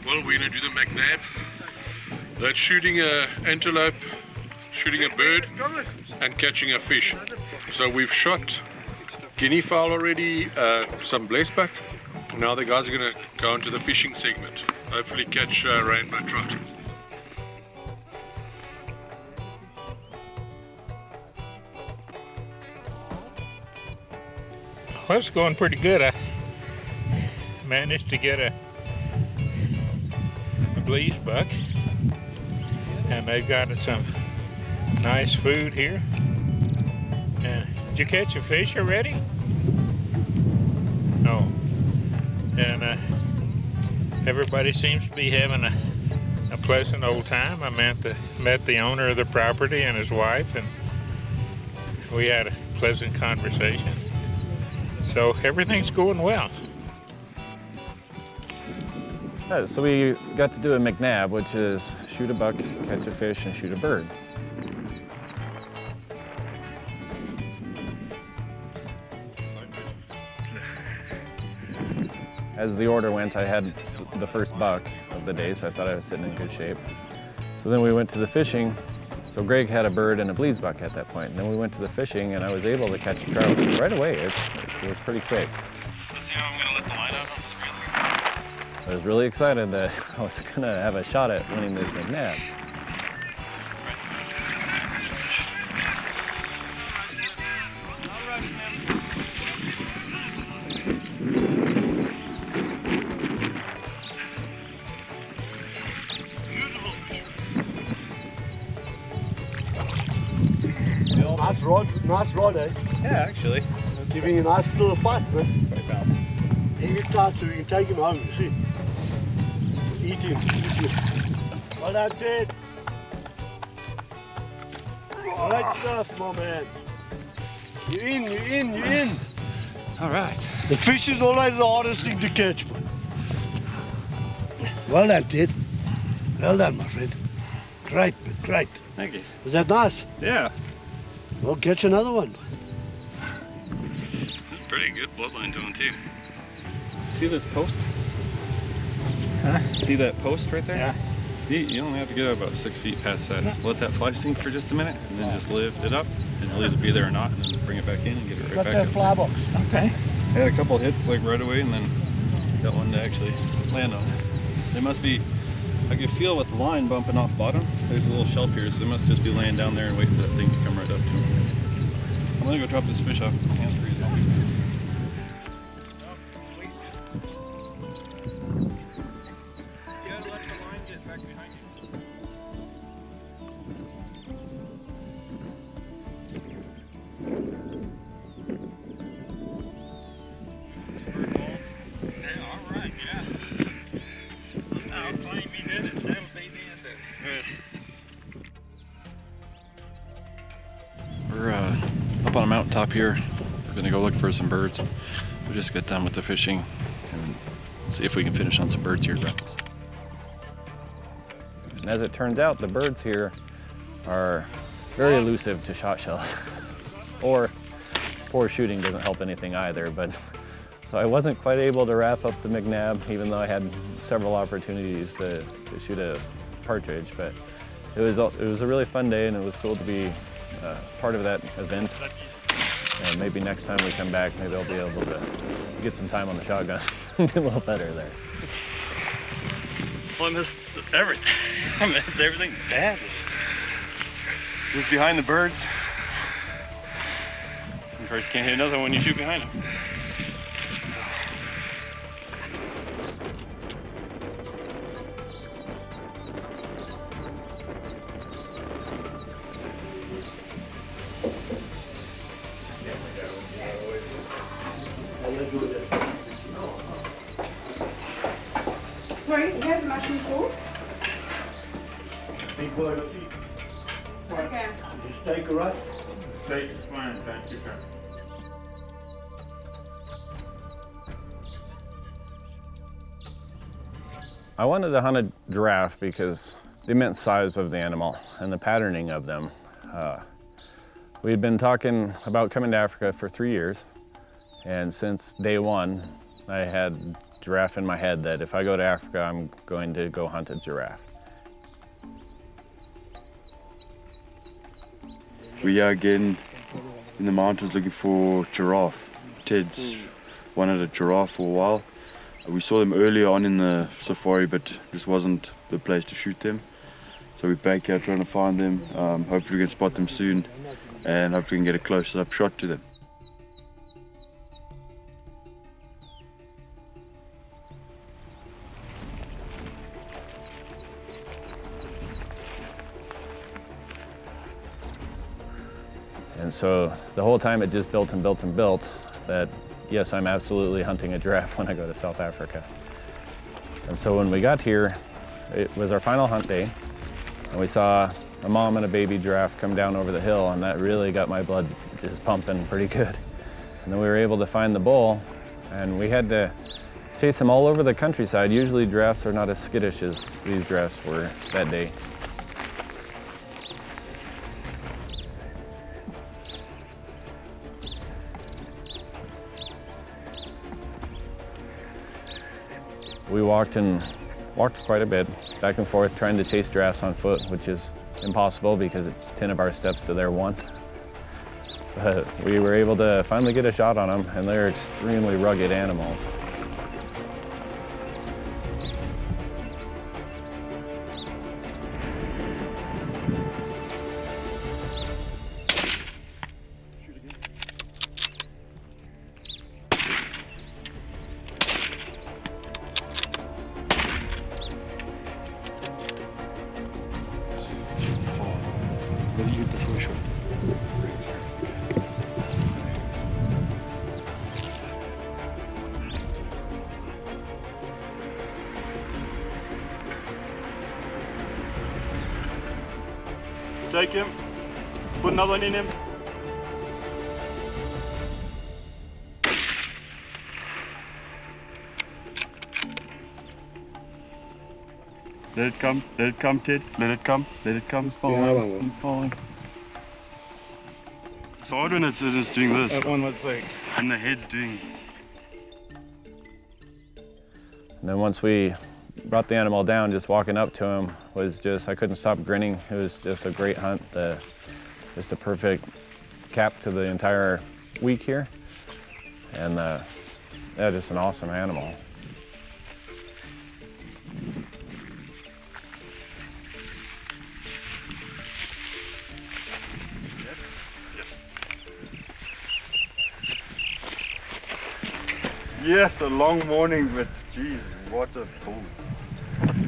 Well, we're going to do the McNab. That's shooting a antelope, shooting a bird, and catching a fish. So we've shot guinea fowl already, some blesbuck. Now the guys are going to go into the fishing segment. Hopefully catch rainbow trout. Well, it's going pretty good. I managed to get a blesbuck, and they've got some nice food here. And did you catch a fish already? No. And everybody seems to be having a pleasant old time. I met the owner of the property and his wife, and we had a pleasant conversation. So everything's going well. So we got to do a McNab, which is shoot a buck, catch a fish, and shoot a bird. As the order went, I had the first buck of the day, so I thought I was sitting in good shape. So then we went to the fishing. So Greg had a bird and a bleesbuck at that point. And then we went to the fishing, and I was able to catch a trout right away. It was pretty quick. Let's see how I'm gonna let the line out. I was really excited that I was gonna have a shot at winning this McNab. Nice rod, eh? Yeah, actually. Giving a nice little fight, man. Hang it tight so we can take him home, you see. Eat him. Well done, Ted. Great stuff, my man. You're in. All right. The fish is always the hardest thing to catch, man. Well done, Ted. Well done, my friend. Great, man, great. Thank you. Was that nice? Yeah. Well, catch another one. Pretty good bloodline to him too. See this post? Huh? See that post right there? Yeah. You only have to go about 6 feet past that. Let that fly sink for just a minute, and then just lift it up, and it'll either be there or not, and then bring it back in and get it right Got back that up. fly box. Okay. I had a couple hits like right away, and then got one to actually land on. They must be, I could feel with the line bumping off bottom. There's a little shelf here, so they must just be laying down there and waiting for that thing to come right up to them. I'm gonna go drop this fish off. My hands freezing. We're up on a mountaintop here. We're gonna go look for some birds. We just got done with the fishing and see if we can finish on some birds here at breakfast. And as it turns out, the birds here are very elusive to shot shells. Or poor shooting doesn't help anything either, but so I wasn't quite able to wrap up the McNab, even though I had several opportunities to shoot a partridge. But it was a really fun day, and it was cool to be part of that event. And maybe next time we come back, maybe I'll be able to get some time on the shotgun. Get a little better there. Well, I missed everything. I missed everything badly. Just behind the birds. Of course, you can't hit another one when you shoot behind them. Sorry, here's the mushroom sauce. Big boy, Okay. Is steak all right? Steak is fine, thank you, sir. I wanted to hunt a giraffe because the immense size of the animal and the patterning of them. We had been talking about coming to Africa for 3 years, and since day one, I had giraffe in my head that if I go to Africa, I'm going to go hunt a giraffe. We are again in the mountains looking for giraffe. Ted's wanted a giraffe for a while. We saw them earlier on in the safari, but this wasn't the place to shoot them. So we're back here trying to find them. Hopefully we can spot them soon, and hopefully we can get a close-up shot to them. And so the whole time it just built and built and built that, yes, I'm absolutely hunting a giraffe when I go to South Africa. And so when we got here, it was our final hunt day, and we saw a mom and a baby giraffe come down over the hill, and that really got my blood just pumping pretty good. And then we were able to find the bull, and we had to chase him all over the countryside. Usually giraffes are not as skittish as these giraffes were that day. We walked quite a bit, back and forth, trying to chase giraffes on foot, which is impossible because it's 10 of our steps to their one. But we were able to finally get a shot on them, and they're extremely rugged animals. Take him. Put another one in him. Let it come, Ted. Let it come. It's falling. It's falling. It's hard when it's doing this. That one was like... And the head's doing... And then once we brought the animal down, just walking up to him was just, I couldn't stop grinning. It was just a great hunt, just the perfect cap to the entire week here. And yeah, just an awesome animal. Yes, a long morning, but geez, what a bull.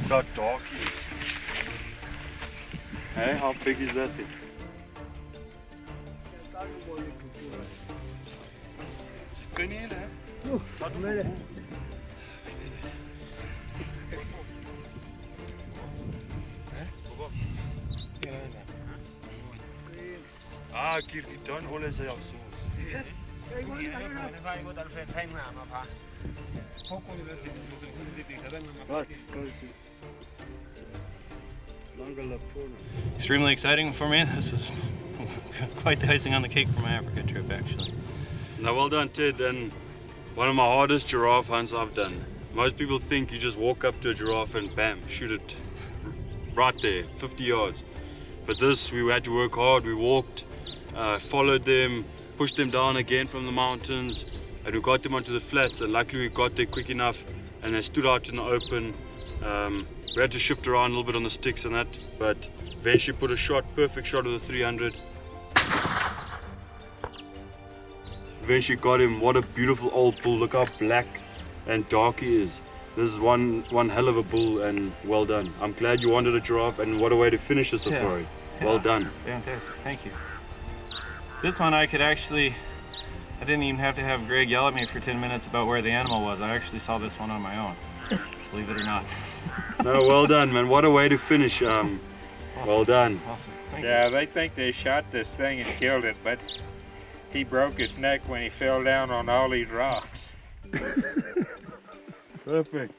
Got darkies. Hey, how big is that thing? Ah, Kirky, don't always say our sauce. Extremely exciting for me. This is quite the icing on the cake for my Africa trip, actually. Now, well done, Ted, and one of my hardest giraffe hunts I've done. Most people think you just walk up to a giraffe and bam, shoot it right there, 50 yards. But this, we had to work hard. We walked, followed them, pushed them down again from the mountains, and we got them onto the flats, and luckily we got there quick enough, and they stood out in the open. We had to shift around a little bit on the sticks and that, but eventually put a shot, perfect shot of the 300. Eventually got him. What a beautiful old bull. Look how black and dark he is. This is one hell of a bull, and well done. I'm glad you wanted a giraffe, and what a way to finish the safari. Well done. Fantastic, thank you. This one I didn't even have to have Greg yell at me for 10 minutes about where the animal was. I actually saw this one on my own, believe it or not. No, well done, man. What a way to finish. Awesome. Well done. Awesome. Thank Yeah, you. they think they shot this thing and killed it, but he broke his neck when he fell down on all these rocks. Perfect.